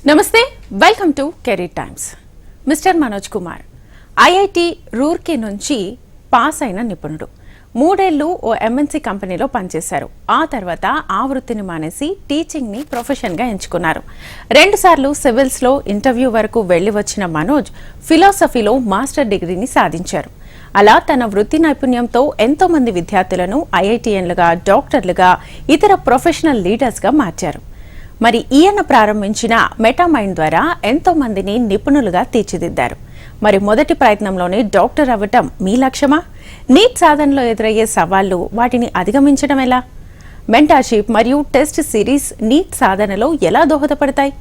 నమస్తే, welcome to career times. Mister Manoj Kumar IIT Roorkee నుంచి pass అయిన నిపుణుడు. 3 ఏళ్లు ఓ ఎంఎన్సీ కంపెనీలో పనిచేశారు. ఆ తర్వాత ఆ వృత్తిని మానేసి టీచింగ్ని ప్రొఫెషన్గా ఎంచుకున్నారు. 2 సార్లు సివిల్స్లో ఇంటర్వ్యూ వరకు వెళ్లి వచ్చిన మనోజ్ ఫిలాసఫీలో మాస్టర్ డిగ్రీని సాధించారు. అలా తన వృత్తి నైపుణ్యంతో ఎంతో మంది విద్యార్థులను ఐఐటిఎన్లుగా, డాక్టర్లుగా, ఇతర ప్రొఫెషనల్ లీడర్స్గా మార్చారు. మరి ఈయన ప్రారంభించిన మెటామైండ్ ద్వారా ఎంతో మందిని నిపుణులుగా తీర్చిదిద్దారు. మరి మొదటి ప్రయత్నంలోనే డాక్టర్ అవ్వటం మీ లక్ష్యమా? నీట్ సాధనలో ఎదురయ్యే సవాళ్లు, వాటిని అధిగమించడం ఎలా? మెంటార్షిప్ మరియు టెస్ట్ సిరీస్ నీట్ సాధనలో ఎలా దోహదపడతాయి?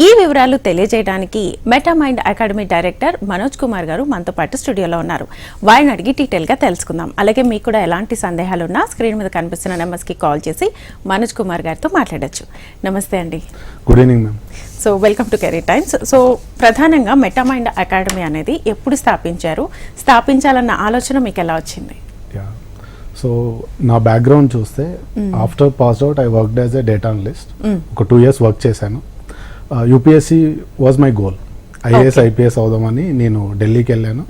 ఈ వివరాలు తెలియజేయడానికి Metamind academy director Manoj Kumar గారు మనతో పాటు స్టూడియోలో ఉన్నారు. వారిని అడిగి డీటెయిల్గా తెలుసుకుందాం. అలాగే మీకు కూడా ఎలాంటి సందేహాలున్నా స్క్రీన్ మీద కనిపిస్తున్న నెంబర్స్కి కాల్ చేసి మనోజ్ కుమార్ గారితో మాట్లాడొచ్చు. నమస్తే అండి. Good evening ma'am. So welcome to career times. So ప్రధానంగా మెటామైండ్ అకాడమీ అనేది ఎప్పుడు స్థాపించారు? స్థాపించాలన్న ఆలోచన మీకు ఎలా వచ్చింది? సో నా బ్యాక్గ్రౌండ్ చూస్తే after pass out I worked as a data analyst. ఒక 2 years వర్క్ చేశాను. UPSC was my goal. IAS IPS అవుదామని నేను ఢిల్లీకి వెళ్ళాను.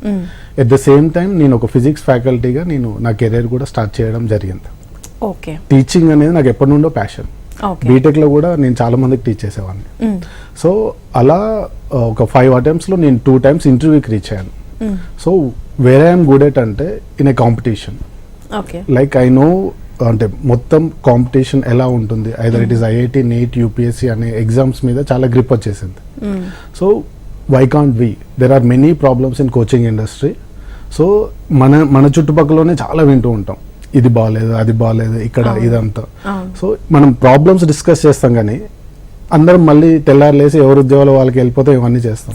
ఎట్ ద సేమ్ టైం నేను ఒక ఫిజిక్స్ ఫ్యాకల్టీగా నేను నా కెరీర్ కూడా స్టార్ట్ చేయడం జరిగింది. ఓకే. టీచింగ్ అనేది నాకు ఎప్పటి నుండో ప్యాషన్. బీటెక్లో కూడా నేను చాలా మందికి టీచ్ చేసేవాడిని. సో అలా ఒక 5 attemptsలో నేను 2 times ఇంటర్వ్యూకి రీచ్ అయ్యాను. So where I'm good at అంటే in a competition, like I know అంటే మొత్తం కాంపిటీషన్ ఎలా ఉంటుంది, either it is IIT, NEET, UPSC అనే ఎగ్జామ్స్ మీద చాలా గ్రిప్ వచ్చేసింది. So why can't we, there are many problems in coaching industry. So మన చుట్టుపక్కలనే చాలా వింటూ ఉంటాం, ఇది బాగాలేదు, అది బాగాలేదు, ఇక్కడ ఇదంతా. సో మనం ప్రాబ్లమ్స్ డిస్కస్ చేస్తాం కానీ అందరం మళ్ళీ తెల్లారులేసి ఎవరు ఉద్యోగాలు వాళ్ళకి వెళ్ళిపోతే ఇవన్నీ చేస్తాం.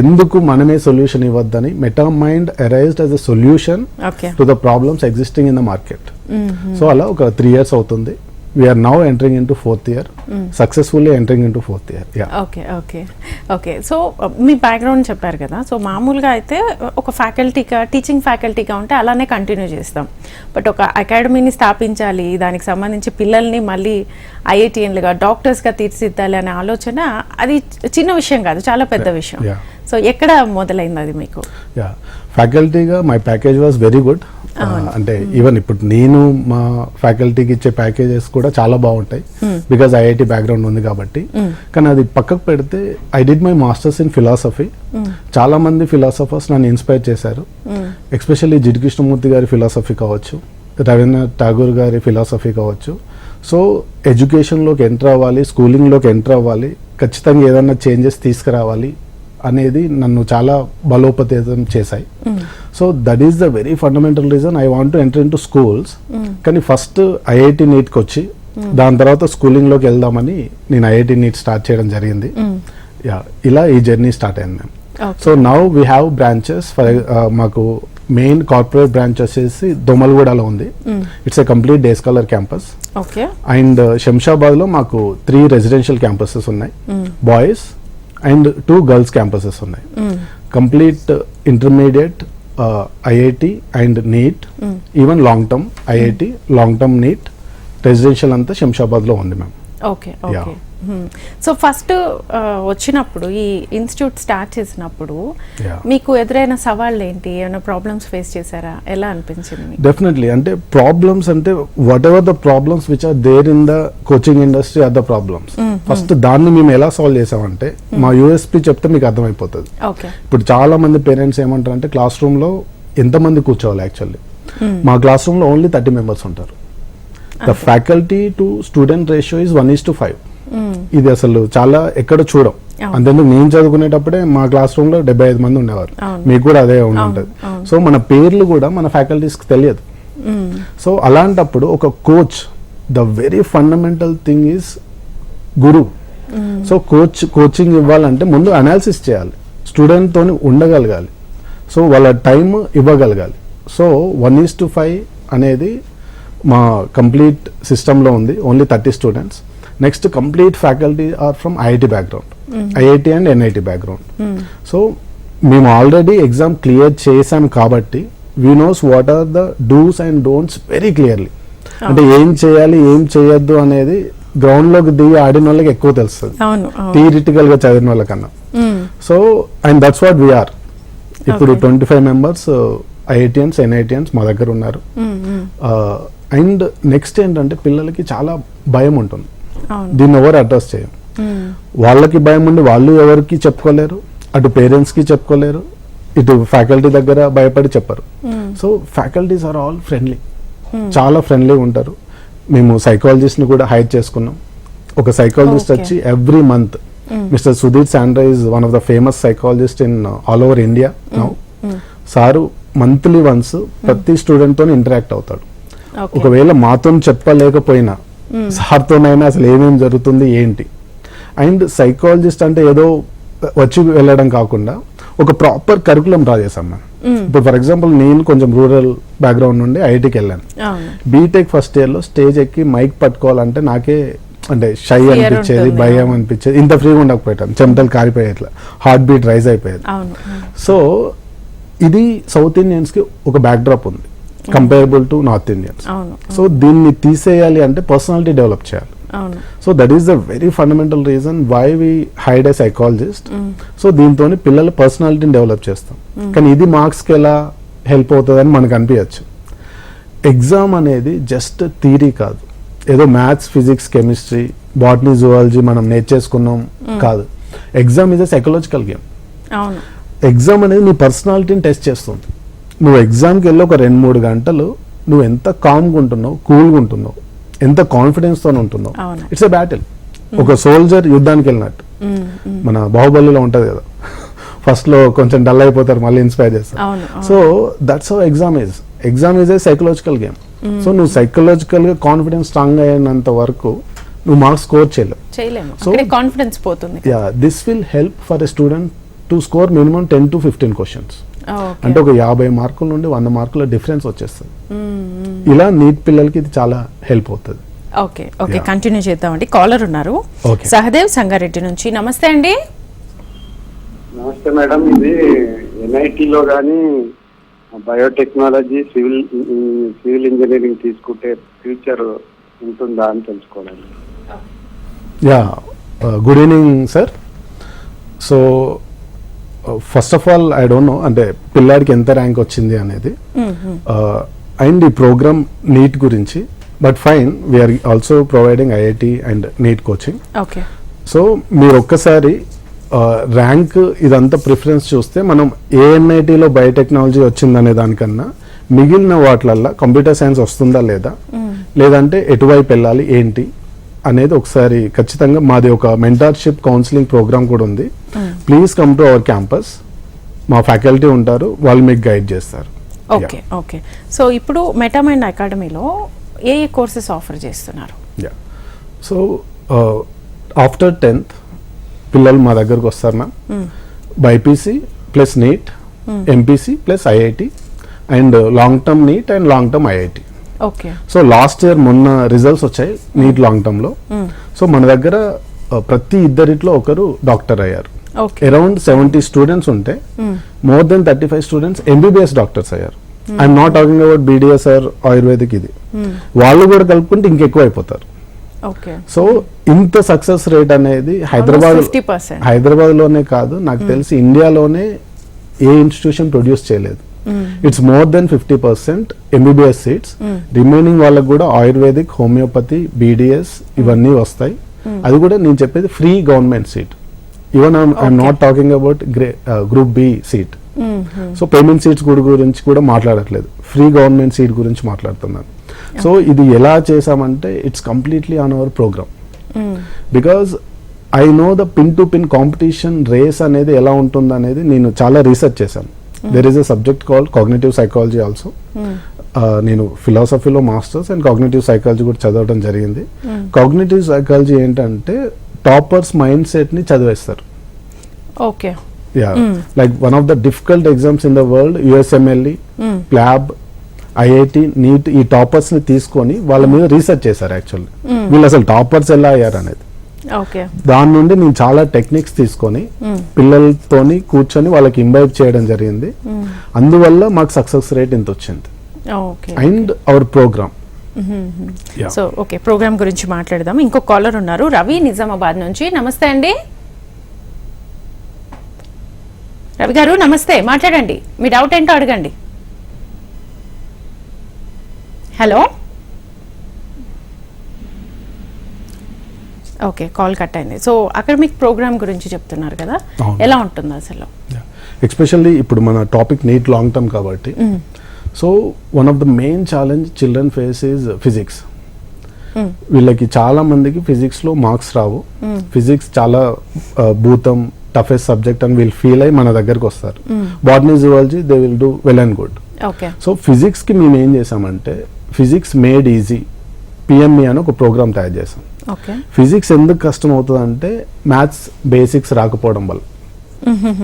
ఎందుకు మనమే సొల్యూషన్ ఇవ్వద్దని Metamind arised as a solution to the problems existing in the market. So అలా ఒక 3 years అవుతుంది. We are now entering into 4th year, successfully entering into 4th year. Okay. So మీ బ్యాక్గ్రౌండ్ చెప్పారు కదా. సో మామూలుగా అయితే ఒక ఫ్యాకల్టీగా, టీచింగ్ ఫ్యాకల్టీగా ఉంటే అలానే కంటిన్యూ చేస్తాం. బట్ ఒక అకాడమీని స్థాపించాలి, దానికి సంబంధించి పిల్లల్ని మళ్ళీ ఐఐటిఎన్లుగా, డాక్టర్స్గా తీర్చిదిద్దాలి అనే ఆలోచన అది చిన్న విషయం కాదు, చాలా పెద్ద విషయం. సో ఎక్కడ మొదలైంది అది మీకు? ఫ్యాకల్టీగా my package was very good. అంటే ఈవెన్ ఇప్పుడు నేను మా ఫ్యాకల్టీకి ఇచ్చే ప్యాకేజెస్ కూడా చాలా బాగుంటాయి, బికాజ్ ఐఐటి బ్యాక్గ్రౌండ్ ఉంది కాబట్టి. కానీ అది పక్కకు పెడితే I did my masters in philosophy. చాలా మంది ఫిలాసఫర్స్ నన్ను ఇన్స్పైర్ చేశారు. ఎస్పెషల్లీ జిడ్డు కృష్ణమూర్తి గారి ఫిలాసఫీ కావచ్చు, రవీంద్రనాథ్ ఠాగూర్ గారి ఫిలాసఫీ కావచ్చు. సో ఎడ్యుకేషన్లోకి ఎంటర్ అవ్వాలి, స్కూలింగ్లోకి ఎంటర్ అవ్వాలి, ఖచ్చితంగా ఏదైనా చేంజెస్ తీసుకురావాలి అనేది నన్ను చాలా బలోపేతం చేశాయి. So that is the very fundamental reason I want to enter in to schools. కానీ ఫస్ట్ ఐఐటి నీట్కి వచ్చి దాని తర్వాత స్కూలింగ్లోకి వెళ్దామని నేను ఐఐటి నీట్ స్టార్ట్ చేయడం జరిగింది. ఇలా ఈ జర్నీ స్టార్ట్ అయింది ma'am. So now we have branches for మాకు మెయిన్ కార్పొరేట్ బ్రాంచ్ వచ్చేసి దోమల్గూడలో ఉంది. It's a complete day scholar campus. And శంషాబాద్లో మాకు 3 రెసిడెన్షియల్ క్యాంపసెస్ ఉన్నాయి, బాయ్స్ అండ్ 2 గర్ల్స్ క్యాంపసెస్ ఉన్నాయి. Complete intermediate IIT and NEET, even long term IIT, long term NEET, residential అంతా శంషాబాద్లో ఉంది మ్యామ్. ఓకే. సో ఫస్ట్ వచ్చినప్పుడు, ఈ ఇన్స్టిట్యూట్ స్టార్ట్ చేసినప్పుడు మీకు ఎదురైన సవాళ్ళు ఏంటి? ఏమైనా ప్రాబ్లమ్స్ ఫేస్ చేశారా? ఎలా అనిపించింది? డెఫినెట్లీ. అంటే ప్రాబ్లమ్స్ అంటే whatever the problems which are there in the coaching industry are the problems. First దాన్ని మేము ఎలా సాల్వ్ చేసామంటే మా యూఎస్పీ చెప్తే మీకు అర్థమైపోతుంది. ఇప్పుడు చాలా మంది పేరెంట్స్ ఏమంటారు అంటే క్లాస్ రూమ్ లో ఎంతమంది కూర్చోవాలి? యాక్చువల్లీ మా క్లాస్ రూమ్ లో ఓన్లీ 30 members ఉంటారు. The faculty to student ratio is 1:5. ఇది అసలు చాలా ఎక్కడ చూడం. అంతేందుకు నేను చదువుకునేటప్పుడే మా క్లాస్ రూమ్ లో 75 మంది ఉండేవారు. మీకు కూడా అదే ఉంటుంది. సో మన పేర్లు కూడా మన ఫ్యాకల్టీస్ కి తెలియదు. సో అలాంటప్పుడు ఒక coach, the very fundamental thing is guru. So coaching ఇవ్వాలంటే ముందు అనాలిసిస్ చేయాలి, స్టూడెంట్ తోని ఉండగలగాలి, సో వాళ్ళ టైం ఇవ్వగలగాలి. సో 1:5 అనేది మా కంప్లీట్ సిస్టంలో ఉంది, only 30 students. Next complete faculty are from IIT background, IIT and NIT background. So మేము ఆల్రెడీ ఎగ్జామ్ క్లియర్ చేసాం కాబట్టి we knows what are the dos and don'ts very clearly. అంటే ఏం చేయాలి, ఏం చేయొద్దు అనేది గ్రౌండ్ లోకి దిగి ఆడిన వాళ్ళకి ఎక్కువ తెలుస్తుంది అవును థియరిటికల్ గా చదివిన వాళ్ళకన్నా. So and that's what we are. ఇప్పుడు 25 మెంబర్స్ ఐఐటియన్స్ ఎన్ఐటియన్స్ మా దగ్గర ఉన్నారు. అండ్ నెక్స్ట్ ఏంటంటే పిల్లలకి చాలా భయం ఉంటుంది, దీన్ని ఎవరు అడ్రస్ చేయం. వాళ్ళకి భయం ఉండి వాళ్ళు ఎవరికి చెప్పుకోలేరు, అటు పేరెంట్స్ కి చెప్పుకోలేరు, ఇటు ఫ్యాకల్టీ దగ్గర భయపడి చెప్పరు. So faculties are all friendly, చాలా ఫ్రెండ్లీగా ఉంటారు. మేము సైకాలజిస్ట్ ని కూడా హైర్ చేసుకున్నాం. ఒక సైకాలజిస్ట్ వచ్చి every month, mister Sudheer Sandra is one of the famous psychologist in all over India now. Sir monthly once ప్రతి స్టూడెంట్ తో ఇంటరాక్ట్ అవుతాడు. ఒకవేళ మాతో చెప్పలేకపోయినా సార్తోనైనా అసలు ఏమేమి జరుగుతుంది ఏంటి. అండ్ సైకాలజిస్ట్ అంటే ఏదో వచ్చి వెళ్ళడం కాకుండా ఒక ప్రాపర్ కరికులం డ్రా చేసాం మనం. ఇప్పుడు ఫర్ ఎగ్జాంపుల్ నేను కొంచెం రూరల్ బ్యాక్గ్రౌండ్ నుండి ఐఐటికి వెళ్ళాను. బీటెక్ ఫస్ట్ ఇయర్ లో స్టేజ్ ఎక్కి మైక్ పట్టుకోవాలంటే నాకే అంటే షై అనిపించేది, భయం అనిపించేది. ఇంత ఫ్రీగా ఉండకపోయాను, చెమటలు కారిపోయేట్లా, హార్ట్ బీట్ రైజ్ అయిపోయేది. సో ఇది సౌత్ ఇండియన్స్ కి ఒక బ్యాక్ డ్రాప్ ఉంది comparable to north Indians. So దీన్ని తీసేయాలి అంటే పర్సనాలిటీ డెవలప్ చేయాలి. So that is the very fundamental reason why we hide a psychologist. So దీంతో పిల్లల పర్సనాలిటీని డెవలప్ చేస్తాం. కానీ ఇది మార్క్స్కి ఎలా హెల్ప్ అవుతుందని మనకు అనిపించచ్చు. ఎగ్జామ్ అనేది జస్ట్ థియరీ కాదు, ఏదో maths physics chemistry botany zoology మనం నేర్చేసుకున్నాం కాదు. Exam is a psychological game. Exam అనేది నీ పర్సనాలిటీని టెస్ట్ చేస్తుంది. నువ్వు ఎగ్జామ్కి వెళ్ళి ఒక 2-3 గంటలు నువ్వు ఎంత కామ్గా ఉంటున్నావు, కూల్గా ఉంటున్నావు, ఎంత కాన్ఫిడెన్స్తో ఉంటున్నావు. It's a battle. ఒక సోల్జర్ యుద్ధానికి వెళ్ళినట్టు. మన బాహుబలిలో ఉంటది కదా, ఫస్ట్ లో కొంచెం డల్ అయిపోతారు, మళ్ళీ ఇన్స్పైర్ చేస్తారు. So that's how exam is. Exam is a psychological game. So నువ్వు సైకలాజికల్ గా కాన్ఫిడెన్స్ స్ట్రాంగ్ అయినంత వరకు నువ్వు మార్క్స్ స్కోర్ చేయలేవు. సో కాన్ఫిడెన్స్ పోతుంది. This will help for a student to score minimum 10 to 15 questions. అంటే ఒక 50 మార్కుల నుండి 100 మార్కుల డిఫరెన్స్ వచ్చేస్తుంది. ఇలా నీట్ పిల్లలకి ఇది చాలా హెల్ప్ అవుతుంది. ఓకే ఓకే, కంటిన్యూ చేద్దామండి. కాలర్ ఉన్నారు, సహదేవ్ సంగారెడ్డి నుంచి. నమస్తే అండి. నమస్తే మేడం. ఇది ఎన్ఐటీలో కానీ బయోటెక్నాలజీ సివిల్ ఇంజనీరింగ్ తీసుకుంటే ఫ్యూచర్ ఉంటుందా అని తెలుసుకోవాలి. Good evening sir. So first of all I don't know అంటే పిల్లాడికి ఎంత ర్యాంక్ వచ్చింది అనేది అండ్ ఈ ప్రోగ్రామ్ నీట్ గురించి. But fine, we are also providing IIT and NEET coaching. So మీరు ఒక్కసారి ర్యాంక్ ఇదంతా ప్రిఫరెన్స్ చూస్తే మనం ఏ ఎన్ఐటీలో బయోటెక్నాలజీ వచ్చిందనే దానికన్నా మిగిలిన వాటిలల్లో కంప్యూటర్ సైన్స్ వస్తుందా లేదా, లేదంటే ఎటువైపు వెళ్ళాలి ఏంటి అనేది ఒకసారి ఖచ్చితంగా. మాది ఒక మెంటార్షిప్ కౌన్సిలింగ్ ప్రోగ్రామ్ కూడా ఉంది. Please come to our campus. మా ఫ్యాకల్టీ ఉంటారు, వాళ్ళు మీకు గైడ్ చేస్తారు. Okay okay. సో ఇప్పుడు మెటామైండ్ అకాడమీలో ఏ కోర్సెస్ ఆఫర్ చేస్తున్నారు? సో ఆఫ్టర్ 10th పిల్లలు మా దగ్గరకు వస్తారు ma'am. BiPC plus NEET, MPC plus IIT and long term NEET and long term IIT. So last year మొన్న రిజల్ట్స్ వచ్చాయి నీట్ లాంగ్ టర్మ్ లో. సో మన దగ్గర ప్రతి ఇద్దరిట్లో ఒకరు డాక్టర్ అయ్యారు. అరౌండ్ 70 స్టూడెంట్స్ ఉంటే more than 35 students MBBS doctors అయ్యారు. I'm not talking about BDS or Ayurvedic. ఇది వాళ్ళు కూడా కలుపుకుంటే ఇంకెక్కువ అయిపోతారు. సో ఇంత సక్సెస్ రేట్ అనేది హైదరాబాద్ లోనే కాదు, నాకు తెలిసి ఇండియాలోనే ఏ ఇన్స్టిట్యూషన్ ప్రొడ్యూస్ చేయలేదు. It's more than 50% MBBS seats. Remaining వాళ్ళకి కూడా ఆయుర్వేదిక్, హోమియోపతి, బీడిఎస్ ఇవన్నీ వస్తాయి. అది కూడా నేను చెప్పేది free government seat. Even I'm not talking about group B seat. So payment seats గురించి కూడా మాట్లాడట్లేదు, ఫ్రీ గవర్నమెంట్ సీట్ గురించి మాట్లాడుతున్నాను. సో ఇది ఎలా చేసామంటే it's completely on our programme. Because I know the pin to pin competition race అనేది ఎలా ఉంటుంది అనేది నేను చాలా రీసెర్చ్ చేశాను. There is a subject called cognitive psychology also. నేను ఫిలాసఫీలో మాస్టర్స్ అండ్ కాగ్నిటివ్ సైకాలజీ కూడా చదవడం జరిగింది. కాగ్నిటివ్ సైకాలజీ ఏంటంటే టాపర్స్ మైండ్ సెట్ ని చదివేస్తారు. Like one of the difficult exams in the world USMLE, PLAB, IIT, NEET, ఈ టాపర్స్ ని తీసుకొని వాళ్ళ మీద రీసెర్చ్ చేశారు. యాక్చువల్లీ వీళ్ళు అసలు టాపర్స్ ఎలా అయ్యారు అనేది. దాని నుండి నేను చాలా టెక్నిక్స్ తీసుకొని పిల్లలతోని కూర్చొని వాళ్ళకి ఇంబైబ్ చేయడం జరిగింది. అందువల్ల మాకు సక్సెస్ రేట్ ఇంత వచ్చింది. And our program Yeah. So okay, program గురించి మాట్లాడదాం. ఇంకో కాలర్ ఉన్నారు, రవి నిజామాబాద్ నుంచి. నమస్తే అండి రవి గారు, నమస్తే, మాట్లాడండి, మీ డౌట్ ఏంటో అడగండి. హలో, ఓకే, కాల్ కట్ అయింది. సో అకాడమిక్ ప్రోగ్రామ్ గురించి చెప్తున్నారు కదా, అవును. ఎలా ఉంటుంది అసలు? ఎస్పెషల్లీ ఇప్పుడు మన టాపిక్ నీట్ లాంగ్ టర్మ్ కాబట్టి, so one of the main challenge children face is physics. వీళ్ళకి చాలా మందికి ఫిజిక్స్ లో మార్క్స్ రావు. ఫిజిక్స్ చాలా భూతం టఫెస్ట్ సబ్జెక్ట్ అని వీళ్ళు ఫీల్ అయ్యి మన దగ్గరకు వస్తారు. Botany zoology they will do well and good. Okay, so physics కి మేము ఏం చేసామంటే ఫిజిక్స్ మేడ్ ఈజీ పిఎంఈ అని ఒక ప్రోగ్రామ్ తయారు చేసాం. ఓకే, ఫిజిక్స్ ఎందుకు కష్టం అవుతుంది అంటే మ్యాథ్స్ బేసిక్స్ రాకపోవడం వల్ల.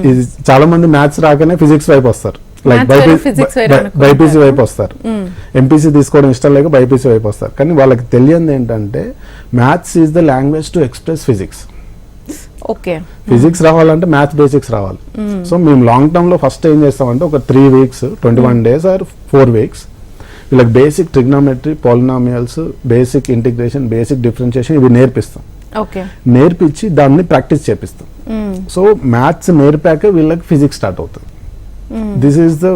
ఇది చాలా మంది మ్యాథ్స్ రాకనే ఫిజిక్స్ వైపు వస్తారు, లైక్ బైపీసీ వైపు వస్తారు. ఎంపీసీ తీసుకోవడం ఇష్టం లేక బైపీసీ వైపు వస్తారు. కానీ వాళ్ళకి తెలియదు ఏంటంటే maths is the language to express physics. Okay, physics రావాలంటే మ్యాథ్స్ బేసిక్స్ రావాలి. సో మేము లాంగ్ టర్మ్ లో ఫస్ట్ ఏం చేస్తామంటే ఒక 3 weeks 21 days ఆర్ 4 weeks వీళ్ళకి basic trigonometry, polynomials, basic integration, basic differentiation ఇవి నేర్పిస్తాం. ఓకే, నేర్పించి దాన్ని ప్రాక్టీస్ చేపిస్తాం. సో మ్యాథ్స్ నేర్పాక వీళ్ళకి ఫిజిక్స్ స్టార్ట్ అవుతుంది. This is the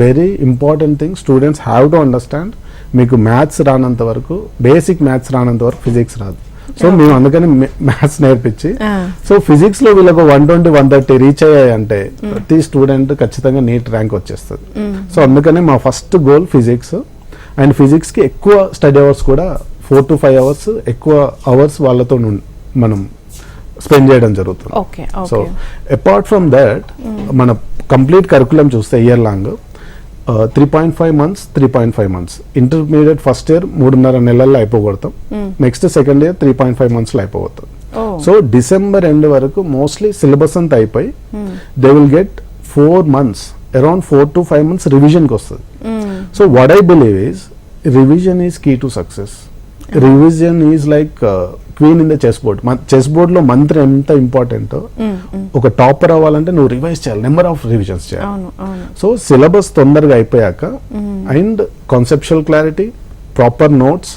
very important thing students have to understand. మీకు మ్యాథ్స్ రానంత వరకు, బేసిక్ మ్యాథ్స్ రానంత వరకు ఫిజిక్స్ రాదు. సో మేము అందుకని మ్యాథ్స్ నేర్పించి, సో ఫిజిక్స్ లో వీళ్ళకి 120, 130 రీచ్ అయ్యాయంటే ప్రతి స్టూడెంట్ ఖచ్చితంగా నీట్ ర్యాంక్ వచ్చేస్తుంది. సో అందుకనే మా first goal physics. And physics కి ఎక్కువ స్టడీ అవర్స్ కూడా 4 to 5 hours ఎక్కువ అవర్స్ వాళ్ళతో మనం స్పెండ్ చేయడం జరుగుతుంది. సో అపార్ట్ ఫ్రమ్ దట్ మన కంప్లీట్ కరికులం చూస్తే year long 3.5 months 3.5 months. Intermediate first year 3.5 నెలల్లో అయిపోగొడతాం. నెక్స్ట్ సెకండ్ ఇయర్ 3.5 months లో అయిపోగొడతాం. సో డిసెంబర్ ఎండ్ వరకు మోస్ట్లీ సిలబస్ అంతా అయిపోయి they will get 4 months, around 4 to 5 months రివిజన్కి వస్తుంది. So what I believe is revision is key to success. Revision is like queen in the chess board. Chess board లో మంత్రం ఎంత important. ఒక topper అవ్వాలంటే నువ్వు రివైజ్ చేయాలి, నెంబర్ ఆఫ్ రివిజన్స్ చేయాలి. సో సిలబస్ తొందరగా అయిపోయాక and conceptual clarity, proper notes.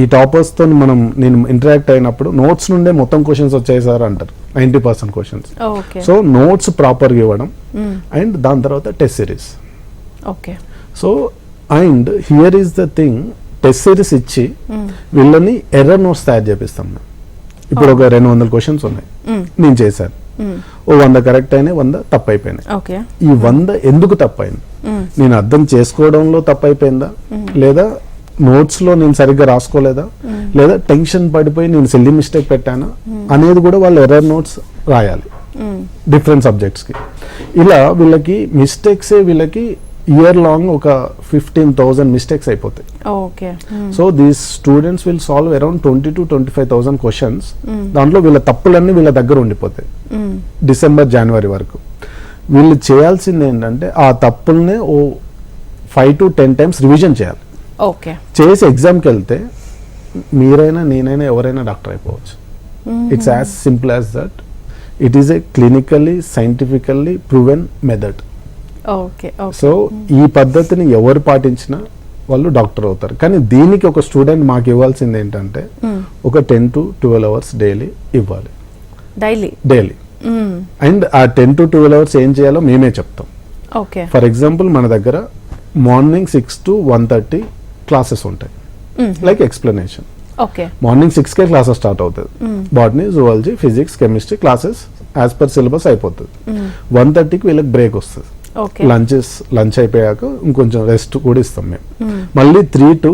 ఈ టాపర్స్ తో నేను ఇంటరాక్ట్ అయినప్పుడు నోట్స్ నుండే మొత్తం క్వశ్చన్స్ వచ్చాయి సార్ అంటారు, 90% క్వశ్చన్స్. సో నోట్స్ ప్రాపర్గా ఇవ్వడం అండ్ దాని తర్వాత test series. So and here is the thing, test series ఇచ్చి వీళ్ళని ఎర్రర్ నోట్స్ తయారు చేపిస్తాం. ఇప్పుడు ఒక 200 క్వశ్చన్స్ ఉన్నాయి, నేను చేశాను, 100 కరెక్ట్ అయినాయి, 100 తప్పు అయిపోయినాయి. ఈ 100 ఎందుకు తప్పు అయింది? నేను అర్థం చేసుకోవడంలో తప్పు అయిపోయిందా, లేదా నోట్స్ లో నేను సరిగ్గా రాసుకోలేదా, లేదా టెన్షన్ పడిపోయి నేను సిల్లీ మిస్టేక్ పెట్టానా అనేది కూడా వాళ్ళు ఎర్రర్ నోట్స్ రాయాలి డిఫరెంట్ సబ్జెక్ట్స్ కి. ఇలా వీళ్ళకి మిస్టేక్సే వీళ్ళకి ఇయర్ లాంగ్ ఒక 15,000 మిస్టేక్స్ అయిపోతాయి. So these students will solve around 20,000 to 25,000 questions. దాంట్లో వీళ్ళ తప్పులన్నీ వీళ్ళ దగ్గర ఉండిపోతాయి డిసెంబర్, జనవరి వరకు. వీళ్ళు చేయాల్సింది ఏంటంటే ఆ తప్పుల్ని 5 to 10 times రివిజన్ చేయాలి. చేసి ఎగ్జామ్కి వెళ్తే మీరైనా నేనైనా ఎవరైనా డాక్టర్ అయిపోవచ్చు. It's as simple as that. It is a clinically scientifically proven method. So ఈ పద్ధతిని ఎవరు పాటించినా వాళ్ళు డాక్టర్ అవుతారు. కానీ దీనికి ఒక స్టూడెంట్ మాకు ఇవ్వాల్సింది ఏంటంటే ఒక 10 to 12 hours డైలీ ఇవ్వాలి, డైలీ. అండ్ ఆ 10 to 12 hours ఏం చేయాలో మేమే చెప్తాం. ఫర్ ఎగ్జాంపుల్ మన దగ్గర మార్నింగ్ 6 to 1:30 క్లాసెస్ ఉంటాయి, లైక్ ఎక్స్ప్లెనేషన్. మార్నింగ్ 6కే క్లాసెస్ స్టార్ట్ అవుతుంది. Botany, zoology, physics, chemistry classes as per syllabus అయిపోతుంది. 1:30కి వీళ్ళకి బ్రేక్ వస్తుంది. లంచ్ అయిపోయాక ఇంకొంచెం రెస్ట్ కూడా ఇస్తాం మేము. మళ్ళీ 3 to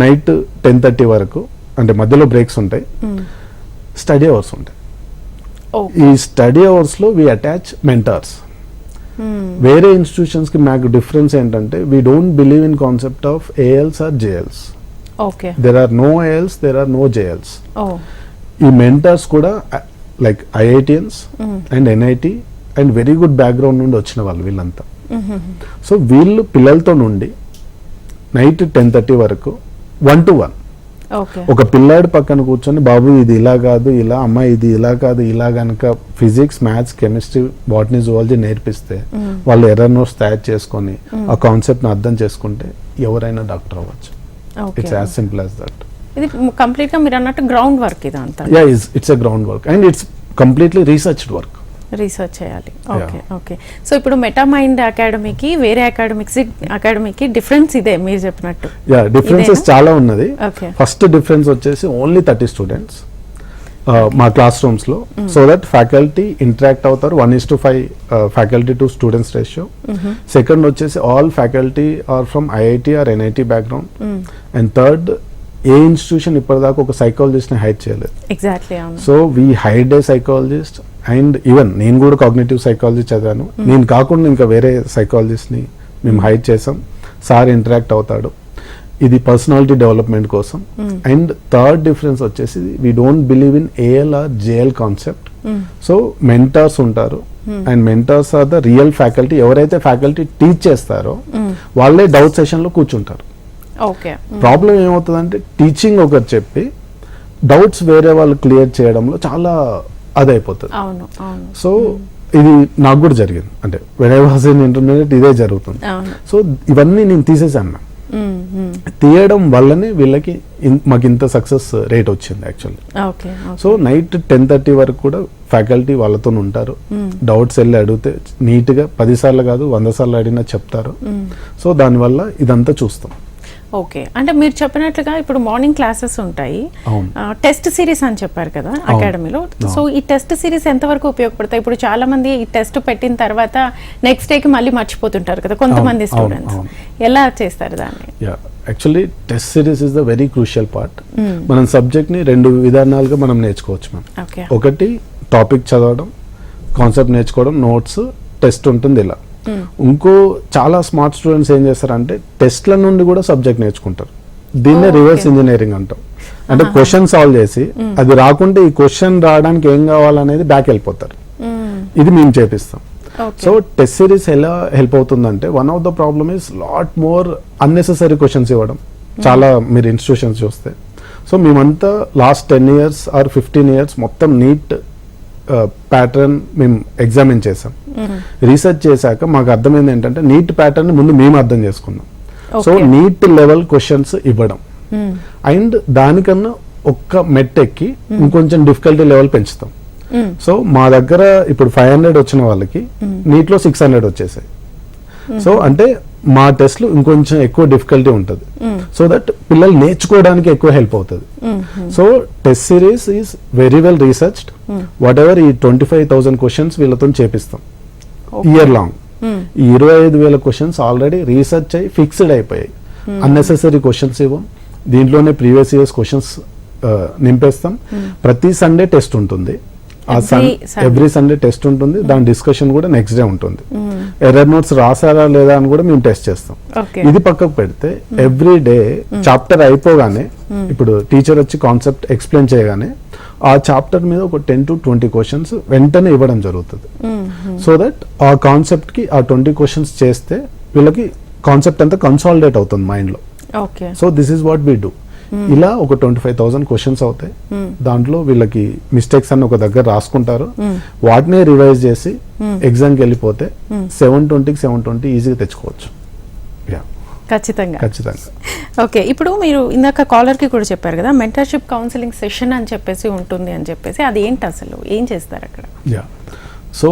నైట్ 10:30 వరకు, అంటే మధ్యలో బ్రేక్స్ ఉంటాయి, స్టడీ అవర్స్ ఉంటాయి. ఈ స్టడీ అవర్స్ లో వి అటాచ్ మెంటర్స్. వేరే ఇన్స్టిట్యూషన్స్ కి మాకు డిఫరెన్స్ ఏంటంటే we don't believe in concept of ALs or JLs. There are no ALs, there are no JLs. ఈ మెంటర్స్ కూడా like IITians and NIT and very good background నుండి వచ్చిన వాళ్ళు వీళ్ళంతా. సో వీళ్ళు పిల్లలతో నుండి నైట్ 10:30 వరకు 1-to-1 ఒక పిల్లాడి పక్కన కూర్చొని బాబు ఇది ఇలా కాదు ఇలా, అమ్మ ఇది ఇలా కాదు ఇలా, గనక physics, maths, chemistry, botany, zoology నేర్పిస్తే వాళ్ళు ఎర్రర్ నోట్స్ తయారు చేసుకొని ఆ కాన్సెప్ట్ ని అర్థం చేసుకుంటే ఎవరైనా డాక్టర్ అవ్వచ్చు. Okay. It's as simple as that. ఇది కంప్లీట్ గా మీరు అన్నట్టు గ్రౌండ్ వర్క్ ఇదంతా Yeah, it's a groundwork and it's completely researched work. Research చేయాలి. Okay okay. సో ఇప్పుడు మెటామైండ్ అకాడమీకి వేరే అకాడమీకి డిఫరెన్స్ ఇదే మీరు చెప్పినట్టు. యా, డిఫరెన్సెస్ చాలా ఉన్నది. Okay. ఫస్ట్ డిఫరెన్స్ వచ్చేసి ఓన్లీ 30 స్టూడెంట్స్ మా క్లాస్ రూమ్స్ లో, సో దట్ ఫ్యాకల్టీ ఇంటరాక్ట్ అవుతారు. 1:5 faculty to students ratio. Second వచ్చేసి all faculty are from IIT or NIT background. And third, a institution ఇప్పటిదాకా ఒక సైకాలజిస్ట్ ని హైర్ చేయలేదు. Exactly. So we hired a psychologist and even నేను కూడా cognitive psychology చదివాను. నేను కాకుండా ఇంకా వేరే సైకాలజిస్ట్ ని మేము హైర్ చేసాం. సార్ ఇంటరాక్ట్ అవుతాడు. ఇది పర్సనాలిటీ డెవలప్మెంట్ కోసం. అండ్ థర్డ్ డిఫరెన్స్ వచ్చేసి we don't believe in AL or JL concept. So mentors ఉంటారు and mentors are the real faculty. ఎవరైతే ఫ్యాకల్టీ టీచ్ చేస్తారో వాళ్ళే డౌట్ సెషన్ లో కూర్చుంటారు. ఓకే. ప్రాబ్లం ఏమవుతుందంటే టీచింగ్ ఒకటి చెప్పి డౌట్స్ వేరే వాళ్ళు క్లియర్ చేయడంలో చాలా అదైపోతుంది. అవును అవును. సో ఇది నాకు కూడా జరిగింది. అంటే when I was in intermediate ఇదే జరుగుతుంది. సో ఇవన్నీ నేను తీసేసాను మ్యామ్. తీయడం వల్లనే వీళ్ళకి మాకు ఇంత సక్సెస్ రేట్ వచ్చింది యాక్చువల్లీ. సో నైట్ 10:30 వరకు కూడా ఫ్యాకల్టీ వాళ్ళతో ఉంటారు. డౌట్స్ వెళ్ళి అడిగితే నీట్ గా 10 సార్లు కాదు 100 సార్లు అడిగినా చెప్తారు. సో దానివల్ల ఇదంతా చూస్తాం. ఓకే. అంటే మీరు చెప్పినట్లుగా ఇప్పుడు మార్నింగ్ క్లాసెస్ ఉంటాయి, టెస్ట్ సిరీస్ అని చెప్పారు కదా అకాడమీలో. సో ఈ టెస్ట్ సిరీస్ ఎంతవరకు ఉపయోగపడతాయి? ఇప్పుడు చాలా మంది ఈ టెస్ట్ పెట్టిన తర్వాత నెక్స్ట్ డేకి మళ్ళీ మర్చిపోతుంటారు కదా కొంతమంది స్టూడెంట్స్. ఎలా చేస్తారు దాన్ని? Actually test series is the very crucial part. మనం సబ్జెక్ట్ ని 2 విధానాలుగా మనం నేర్చుకోవచ్చు మ్యామ్. ఒకటి టాపిక్ చదవడం, కాన్సెప్ట్ నేర్చుకోవడం, నోట్స్, టెస్ట్ ఉంటుంది ఇలా. ఇంకో చాలా స్మార్ట్ స్టూడెంట్స్ ఏం చేస్తారంటే టెస్ట్ల నుండి కూడా సబ్జెక్ట్ నేర్చుకుంటారు. దీన్నే రివర్స్ ఇంజనీరింగ్ అంటాం. అంటే క్వశ్చన్ సాల్వ్ చేసి అది రాకుంటే ఈ క్వశ్చన్ రావడానికి ఏం కావాలనేది బ్యాక్ వెళ్ళిపోతారు. ఇది మేము చేపిస్తాం. సో టెస్ట్ సిరీస్ ఎలా హెల్ప్ అవుతుందంటే one of the problem is lot more unnecessary questions ఇవ్వడం. చాలా మీరు ఇన్స్టిట్యూషన్స్ చూస్తే. సో మేమంతా లాస్ట్ 10 years ఆర్ 15 years మొత్తం నీట్ ప్యాటర్న్ మేము ఎగ్జామిన్ చేసాం. రీసెర్చ్ చేశాక మాకు అర్థమైంది ఏంటంటే నీట్ ప్యాటర్న్ ముందు మేము అర్థం చేసుకున్నాం. సో నీట్ లెవెల్ క్వశ్చన్స్ ఇవ్వడం అండ్ దానికన్నా ఒక్క మెట్ ఎక్కి ఇంకొంచెం డిఫికల్టీ లెవెల్ పెంచుతాం. సో మా దగ్గర ఇప్పుడు 500 వచ్చిన వాళ్ళకి నీట్లో 600 వచ్చేసాయి. సో అంటే మా టెస్ట్లు ఇంకొంచెం ఎక్కువ డిఫికల్టీ ఉంటుంది. సో దట్ పిల్లలు నేర్చుకోవడానికి ఎక్కువ హెల్ప్ అవుతుంది. So test series is very well researched. What ever ఈ 25,000 క్వశ్చన్స్ వీళ్ళతో చేపిస్తాం ఇయర్ లాంగ్. ఈ 25,000 క్వశ్చన్స్ ఆల్రెడీ రీసెర్చ్ అయ్యి ఫిక్స్డ్ అయిపోయాయి. అన్నెసెసరీ క్వశ్చన్స్ ఇవ్వం. దీంట్లోనే ప్రీవియస్ ఇయర్స్ క్వశ్చన్స్ నింపేస్తాం. ప్రతి సండే టెస్ట్ ఉంటుంది. ఎవ్రీ సండే టెస్ట్ ఉంటుంది. దాని డిస్కషన్ కూడా నెక్స్ట్ డే ఉంటుంది. ఎర్రర్ నోట్స్ రాసారా లేదా అని కూడా మేము టెస్ట్ చేస్తాం. ఇది పక్కకు పెడితే ఎవ్రీ డే చాప్టర్ అయిపోగానే ఇప్పుడు టీచర్ వచ్చి కాన్సెప్ట్ ఎక్స్ప్లెయిన్ చేయగానే ఆ చాప్టర్ మీద ఒక 10 to 20 క్వశ్చన్స్ వెంటనే ఇవ్వడం జరుగుతుంది. సో దట్ ఆ కాన్సెప్ట్ కి ఆ 20 క్వశ్చన్స్ చేస్తే వీళ్ళకి కాన్సెప్ట్ అంతా కన్సాలిడేట్ అవుతుంది మైండ్ లో. So this is what we do. ఇలా ఒక 25,000 క్వశ్చన్స్ అవుతాయి. దాంట్లో వీళ్ళకి మిస్టేక్స్ అన్ని ఒక దగ్గర రాసుకుంటారు. వాటినే రివైజ్ చేసి ఎగ్జామ్కి వెళ్ళిపోతే 720కి 720 ఈజీగా తెచ్చుకోవచ్చు. ఖచ్చితంగా. ఓకే. ఇప్పుడు మీరు ఇందాక కాలర్ కి కూడా చెప్పారు కదా మెంటర్షిప్ కౌన్సిలింగ్ సెషన్ అని చెప్పేసి ఉంటుంది అని చెప్పేసి, అది ఏంటి అసలు, ఏం చేస్తారు అక్కడ? So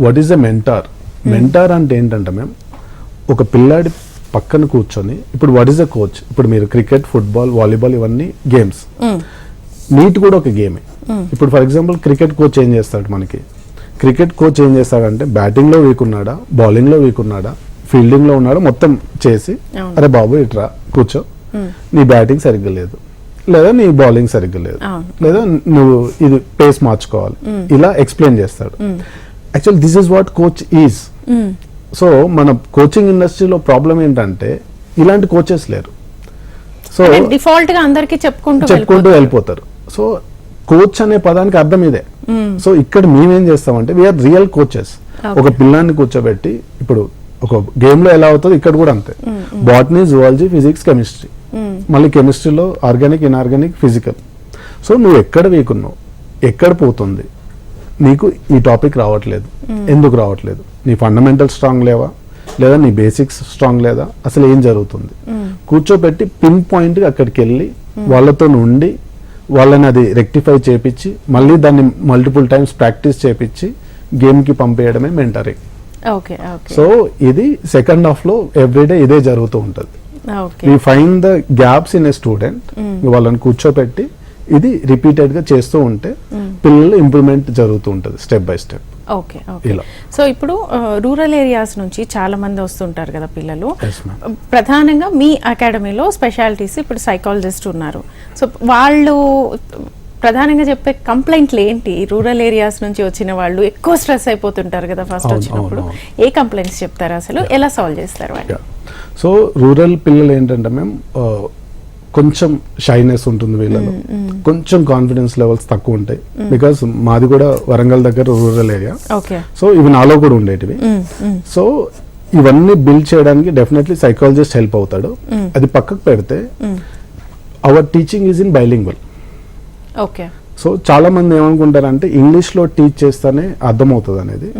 what is a mentor? Mentor అంటే ఏంటంటే మేము ఒక పిల్లాడి పక్కన కూర్చొని, ఇప్పుడు వాట్ ఈస్ ఎ కోచ్? ఇప్పుడు మీరు క్రికెట్, ఫుట్బాల్, వాలీబాల్ ఇవన్నీ గేమ్స్. నీట్ కూడా ఒక గేమే. ఇప్పుడు ఫర్ ఎగ్జాంపుల్ క్రికెట్ కోచ్ ఏం చేస్తాడు మనకి? క్రికెట్ కోచ్ ఏం చేస్తాడంటే బ్యాటింగ్ లో వీక్ ఉన్నాడా, బౌలింగ్ లో వీక్ ఉన్నాడా, ఫీల్డింగ్ లో ఉన్నాడా మొత్తం చేసి, అరే బాబు ఇట్రా కూర్చో, నీ బ్యాటింగ్ సరిగ్గా లేదు, లేదా నీ బౌలింగ్ సరిగ్గా లేదు, లేదా నువ్వు ఇది పేస్ మార్చుకోవాలి, ఇలా ఎక్స్ప్లెయిన్ చేస్తాడు. Actual this is what coach is. So మన కోచింగ్ ఇండస్ట్రీలో ప్రాబ్లం ఏంటంటే ఇలాంటి కోచెస్ లేరు. సో డిఫాల్ట్ గా అందరికి చెప్పుకుంటూ వెళ్ళిపోతారు. సో కోచ్ అనే పదానికి అర్థం ఇదే. సో ఇక్కడ మేమేం చేస్తామంటే వీఆర్ రియల్ కోచెస్. ఒక పిల్లాన్ని కూర్చోబెట్టి, ఇప్పుడు ఒక గేమ్ లో ఎలా అవుతుంది ఇక్కడ కూడా అంతే. బాటనీ, జువాలజీ, ఫిజిక్స్, కెమిస్ట్రీ, మళ్ళీ కెమిస్ట్రీలో ఆర్గానిక్, ఇన్ఆర్గానిక్, ఫిజికల్. సో నువ్వు ఎక్కడ వీక్ ఉన్నావు, ఎక్కడ పోతుంది, నీకు ఈ టాపిక్ రావట్లేదు, ఎందుకు రావట్లేదు, నీ ఫండమెంటల్ స్ట్రాంగ్ లేవా, లేదా నీ బేసిక్స్ స్ట్రాంగ్ లేదా, అసలు ఏం జరుగుతుంది, కూర్చోబెట్టి పిన్ పాయింట్ అక్కడికి వెళ్ళి వాళ్ళతో ఉండి వాళ్ళని అది రెక్టిఫై చేపించి మళ్ళీ దాన్ని మల్టిపుల్ టైమ్స్ ప్రాక్టీస్ చేపించి గేమ్కి పంపేయడమే మెంటరింగ్. Okay okay. సో ఇది సెకండ్ హాఫ్ లో ఎవ్రీడే ఇదే జరుగుతూ ఉంటుంది. Okay. We find the gaps in a student, వాళ్ళని కూర్చోపెట్టి ఇది రిపీటెడ్ గా చేస్తూ ఉంటే పిల్లలు ఇంప్రూవ్మెంట్ జరుగుతూ ఉంటుంది step by step. Okay okay. ఇలా. సో ఇప్పుడు రూరల్ ఏరియాస్ నుంచి చాలా మంది వస్తుంటారు కదా పిల్లలు. Yes, ma'am. ప్రధానంగా మీ అకాడమీలో స్పెషాలిటీస్ ఇప్పుడు సైకాలజిస్ట్ ఉన్నారు. సో వాళ్ళు ప్రధానంగా చెప్పే కంప్లైంట్లు ఏంటి? రూరల్ ఏరియాస్ నుంచి వచ్చిన వాళ్ళు ఎక్కువ స్ట్రెస్ అయిపోతుంటారు కదా ఫస్ట్ అవును, వచ్చినప్పుడు. అవును. ఏ కంప్లైంట్స్ చెప్తారు అసలు, ఎలా సాల్వ్ చేస్తారు వాళ్ళు? సో రూరల్ పిల్లలు ఏంటంటే మేము కొంచెం షైనెస్ ఉంటుంది వీళ్ళలో, కొంచెం కాన్ఫిడెన్స్ లెవెల్స్ తక్కువ ఉంటాయి. బికాస్ మాది కూడా వరంగల్ దగ్గర రూరల్ ఏరియా. ఓకే. సో ఇవి నాలో కూడా ఉండేటివి. సో ఇవన్నీ బిల్డ్ చేయడానికి డెఫినెట్లీ సైకాలజిస్ట్ హెల్ప్ అవుతాడు. అది పక్కకు పెడితే our teaching is in bilingual. Okay. So చాలా మంది ఏమనుకుంటారంటే ఇంగ్లీష్ లో టీచ్ చేస్తేనే అర్థమవుతుంది అనేది.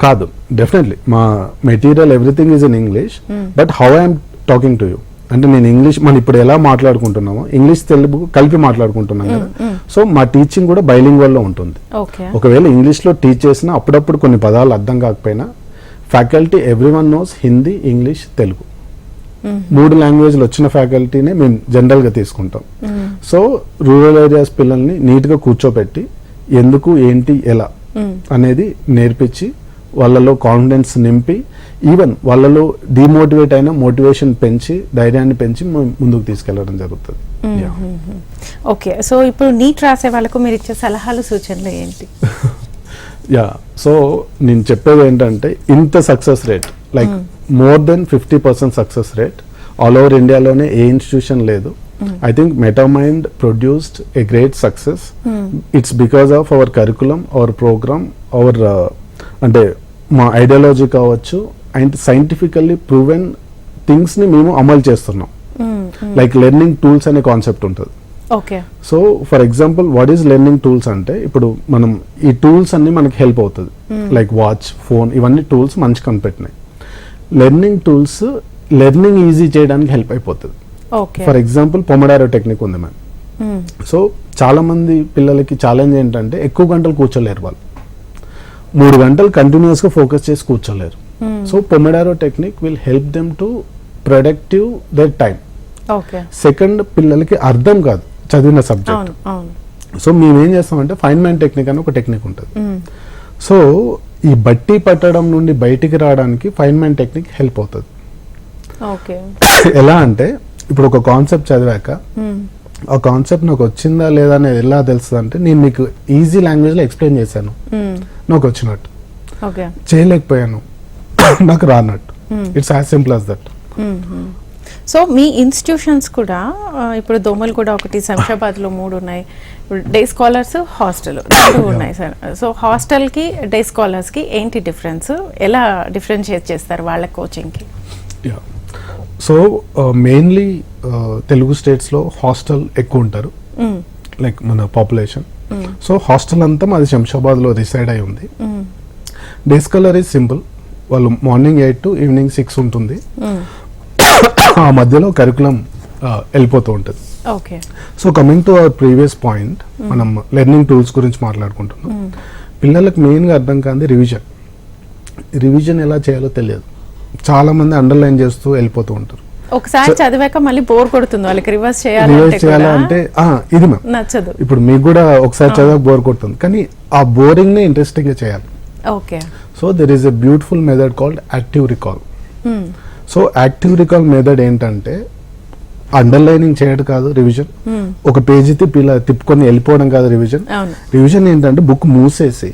కాదు, డెఫినెట్లీ మా material everything is in English, but how I'm talking to you అంటే నేను ఇంగ్లీష్, మనం ఇప్పుడు ఎలా మాట్లాడుకుంటున్నామో ఇంగ్లీష్ తెలుగు కలిపి మాట్లాడుకుంటున్నాం కదా. సో మా టీచింగ్ కూడా బైలింగ్వల్ లో ఉంటుంది. ఓకే. ఒకవేళ ఇంగ్లీష్ లో టీచ్ చేసినా అప్పుడప్పుడు కొన్ని పదాలు అర్థం కాకపోయినా faculty everyone knows Hindi, English, Telugu 3 లాంగ్వేజ్లు వచ్చిన ఫ్యాకల్టీనే మేము జనరల్ గా తీసుకుంటాం. సో రూరల్ ఏరియాస్ పిల్లల్ని నీట్ గా కూర్చోపెట్టి ఎందుకు, ఏంటి, ఎలా అనేది నేర్పించి వాళ్ళలో కాన్ఫిడెన్స్ నింపి ఈవెన్ వాళ్ళలో డిమోటివేట్ అయిన మోటివేషన్ పెంచి ధైర్యాన్ని పెంచి ముందుకు తీసుకెళ్లడం జరుగుతుంది. ఓకే. సో ఇప్పుడు నీట్ రాసే వాళ్ళకు మీరు ఇచ్చే సలహాలు, సూచనలు ఏంటి? సో నేను చెప్పేది ఏంటంటే ఇంత success rate, like more than 50% success rate all over ఇండియాలోనే ఏ ఇన్స్టిట్యూషన్ లేదు. I think MetaMind produced a great success. It's because of our curriculum, our program, our అంటే మా ఐడియాలజీ కావచ్చు అండ్ సైంటిఫికల్లీ ప్రూవెన్ థింగ్స్ ని మేము అమలు చేస్తున్నాం. లైక్ లెర్నింగ్ టూల్స్ అనే కాన్సెప్ట్ ఉంటుంది. Okay. So for example what is learning tools అంటే ఇప్పుడు మనం ఈ టూల్స్ అన్ని మనకి హెల్ప్ అవుతుంది. లైక్ వాచ్, ఫోన్, ఇవన్నీ టూల్స్ మంచి కనిపెట్టినాయి. లెర్నింగ్ టూల్స్ లెర్నింగ్ ఈజీ చేయడానికి హెల్ప్ అయిపోతుంది. ఫర్ ఎగ్జాంపుల్ పొమడారో టెక్నిక్ ఉంది మ్యామ్. సో చాలా మంది పిల్లలకి ఛాలెంజ్ ఏంటంటే ఎక్కువ గంటలు కూర్చోలేరు, వాళ్ళు 3 గంటలు కంటిన్యూస్ గా ఫోకస్ చేసి కూర్చోలేరు. So pomodoro technique will help them to productive their time. Second, పిల్లలకి అర్థం కాదు చదివిన సబ్జెక్ట్. సో మేము ఏం చేస్తామంటే ఫైన్మైన్ టెక్నిక్ అని ఒక టెక్నిక్ ఉంటుంది. సో ఈ బట్టి పట్టడం నుండి బయటికి రావడానికి ఫైన్మైన్ టెక్నిక్ హెల్ప్ అవుతుంది. ఎలా అంటే ఇప్పుడు ఒక కాన్సెప్ట్ చదివాక ఆ కాన్సెప్ట్ నాకు వచ్చిందా లేదా అనేది ఎలా తెలుస్తుంది అంటే నేను మీకు ఈజీ లాంగ్వేజ్ లో ఎక్స్ప్లెయిన్ చేశాను, నాకు వచ్చినట్టు. చేయలేకపోయాను, నాకు రానట్టు. It's as simple as that. So మీ ఇన్స్టిట్యూషన్స్ కూడా ఇప్పుడు దోమలు కూడా ఒకటి, శంషాబాద్ లో 3 ఉన్నాయి. డే స్కాలర్స్, హాస్టల్ 2 ఉన్నాయి సార్. సో హాస్టల్ కి, డే స్కాలర్స్ కి ఏంటి డిఫరెన్స్? ఎలా డిఫరెన్షియేట్ చేస్తారు వాళ్ళ కోచింగ్ కి? సో మెయిన్లీ తెలుగు స్టేట్స్ లో హాస్టల్ ఎక్కువ ఉంటారు, లైక్ మన పాపులేషన్. సో హాస్టల్ అంతా మాది శంషాబాద్ లో రిసైడ్ అయి ఉంది. డే స్కాలర్ ఈజ్ సింపుల్, వాళ్ళు మార్నింగ్ 8 to ఈవినింగ్ 6 ఉంటుంది. ఆ మధ్యలో కరికులం వెళ్ళిపోతూ ఉంటుంది. So coming to our previous point, మనం లెర్నింగ్ టూల్స్ గురించి మాట్లాడుకుంటున్నాం. పిల్లలకు మెయిన్గా అర్థం కాదు రివిజన్ ఎలా చేయాలో తెలియదు. చాలా మంది అండర్లైన్ చేస్తూ వెళ్ళిపోతూ ఉంటారు. ఒకసారి చదివాక మళ్ళీ బోర్ కొడుతుంది వాళ్ళకి, రివర్స్ చేయాలంటే ఇది మ్యామ్ నచ్చదు. ఇప్పుడు మీకు కూడా ఒకసారి చదివాక బోర్ కొడుతుంది, కానీ ఆ బోరింగ్ ని ఇంట్రెస్టింగ్ గా చేయాలి. So there is a beautiful method called active recall. So active recall method ఏంటంటే అండర్లైనింగ్ చేయడం కాదు రివిజన్, ఒక పేజీ తిప్పుకొని వెళ్ళిపోవడం కాదు రివిజన్. రివిజన్ ఏంటంటే బుక్ మూసేసి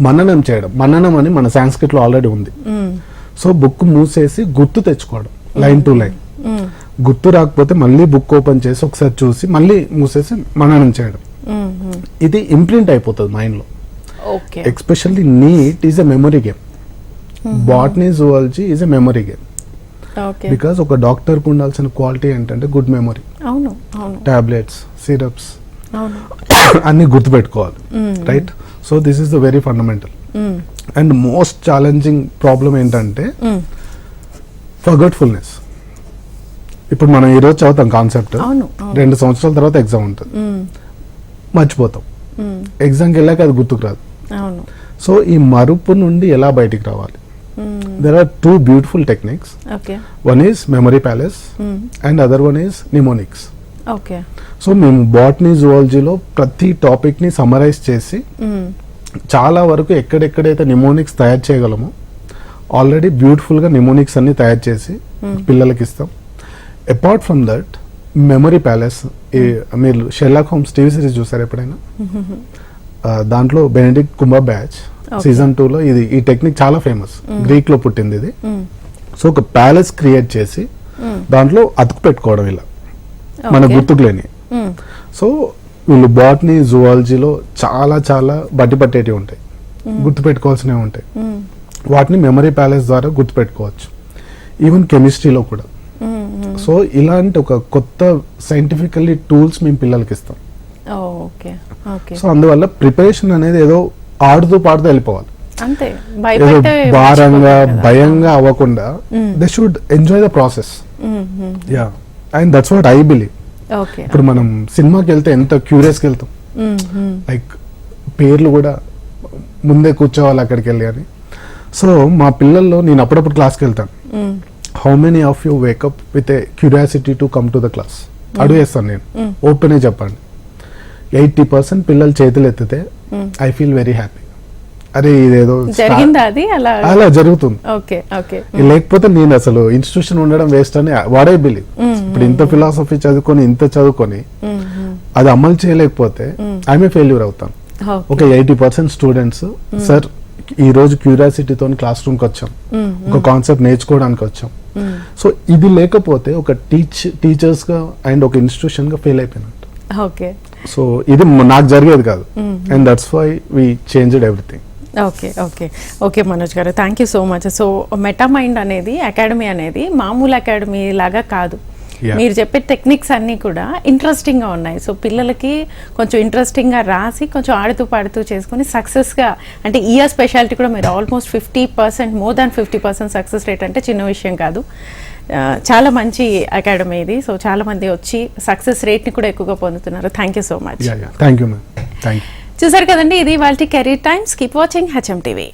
మననం చేయడం. మననం అని మన సాంస్క్రిట్ లో ఆల్రెడీ ఉంది. సో బుక్ మూసేసి గుర్తు తెచ్చుకోవడం, లైన్ టు లైన్. గుర్తు రాకపోతే మళ్ళీ బుక్ ఓపెన్ చేసి ఒకసారి చూసి మళ్ళీ మూసేసి మననం చేయడం. ఇది ఇంప్రింట్ అయిపోతుంది మైండ్ లో. Especially NEET is a memory game. Botany, zoology is a memory game. Because ఒక డాక్టర్ కు ఉండాల్సిన క్వాలిటీ ఏంటంటే గుడ్ మెమరీ. టాబ్లెట్స్, సిరప్స్ అన్ని గుర్తుపెట్టుకోవాలి, right? So this is the very fundamental. And most challenging problem ఏంటంటే forgetfulness. ఇప్పుడు మనం ఈరోజు చదువుతాం కాన్సెప్ట్, అవును, 2 సంవత్సరాల తర్వాత ఎగ్జామ్ ఉంటుంది, మర్చిపోతాం. ఎగ్జామ్కి వెళ్ళాక అది గుర్తుకు రాదు. అవును. సో ఈ మరుపు నుండి ఎలా బయటికి రావాలి? There are 2 beautiful techniques. Okay. One is memory palace and other one is mnemonics. Okay. So మేము బాటనీ జువాలజీలో ప్రతి టాపిక్ ని సమరైజ్ చేసి చాలా వరకు ఎక్కడెక్కడైతే నిమోనిక్స్ తయారు చేయగలమో ఆల్రెడీ బ్యూటిఫుల్ గా నిమోనిక్స్ అన్ని తయారు చేసి పిల్లలకి ఇస్తాం. Apart from that memory palace, మీరు షెర్లాక్ హోమ్స్ టీవీ సిరీస్ చూసారు ఎప్పుడైనా? దాంట్లో బెనెడిక్ట్ కుంబర్ బ్యాచ్ సీజన్ 2లో ఈ టెక్నిక్ చాలా ఫేమస్, గ్రీక్ లో పుట్టింది ఇది. సో ఒక ప్యాలెస్ క్రియేట్ చేసి దాంట్లో అతుకు పెట్టుకోవడం ఇలా మన గుర్తుకు లేని. సో వీళ్ళు బాటనీ జువాలజీలో చాలా చాలా బట్టి పట్టేటివి ఉంటాయి, గుర్తు పెట్టుకోవాల్సినవి ఉంటాయి. వాటిని మెమరీ ప్యాలెస్ ద్వారా గుర్తు పెట్టుకోవచ్చు. ఈవెన్ కెమిస్ట్రీలో కూడా. సో ఇలాంటి ఒక కొత్త సైంటిఫికల్లీ టూల్స్ మేము పిల్లలకి ఇస్తాం. సో అందువల్ల ప్రిపరేషన్ అనేది ఏదో ఆడుతూ పాడుతూ వెళ్ళిపోవాలి, అంతే, ఏదో భారంగా భయంగా అవ్వకుండా they should enjoy the process. Yeah, and that's what I believe. ఇప్పుడు మనం సినిమాకి వెళ్తే ఎంత క్యూరియస్కి వెళ్తాం, లైక్ పేర్లు కూడా ముందే కూర్చోవాలి అక్కడికి వెళ్ళి అని. సో మా పిల్లల్లో నేను అప్పుడప్పుడు క్లాస్కి వెళ్తాను. How many of you wake up with a curiosity to come to the class అడుగేస్తాను నేను, ఓపెన్ చెప్పండి. 80% పిల్లలు చేతులు ఎత్తితే ఐ ఫీల్ వెరీ హ్యాపీ. అరే ఇదేదో అలా జరుగుతుంది. లేకపోతే నేను అసలు ఇన్స్టిట్యూషన్ ఉండడం వేస్ట్ అని వాడే బిలీవ్. ఇప్పుడు ఇంత ఫిలాసఫీ చదువుకొని ఇంత చదువుకొని అది అమలు చేయలేకపోతే ఐఎమ్ ఏ ఫెయిల్యూర్ అవుతాను. ఒక 80% స్టూడెంట్స్ సార్ ఈ రోజు క్యూరియాసిటీతో క్లాస్ రూమ్కి వచ్చాం, ఒక కాన్సెప్ట్ నేర్చుకోవడానికి వచ్చాం. సో ఇది లేకపోతే ఒక టీచర్స్ గా అండ్ ఒక ఇన్స్టిట్యూషన్ గా ఫెయిల్ అయిపోయినట్టు. సో ఇది నాకు జరిగేది కాదు, and that's why we changed everything. Okay Manoj garu, thank you so much. So Metamind అనేది అకాడమీ అనేది మామూలు అకాడమీ లాగా కాదు. మీరు చెప్పే టెక్నిక్స్ అన్నీ కూడా ఇంట్రెస్టింగ్గా ఉన్నాయి. సో పిల్లలకి కొంచెం ఇంట్రెస్టింగ్గా రాసి కొంచెం ఆడుతూ పాడుతూ చేసుకుని సక్సెస్గా, అంటే ఇయర్ స్పెషాలిటీ కూడా మీరు almost 50%, more than 50% success rate అంటే చిన్న విషయం కాదు. చాలా మంచి అకాడమీ ఇది. సో చాలా మంది వచ్చి సక్సెస్ రేట్ని కూడా ఎక్కువగా పొందుతున్నారు. Thank you so much. Thank you ma'am. చూసారు కదండి, ఇది వాళ్ళ career times. Keep watching HM TV.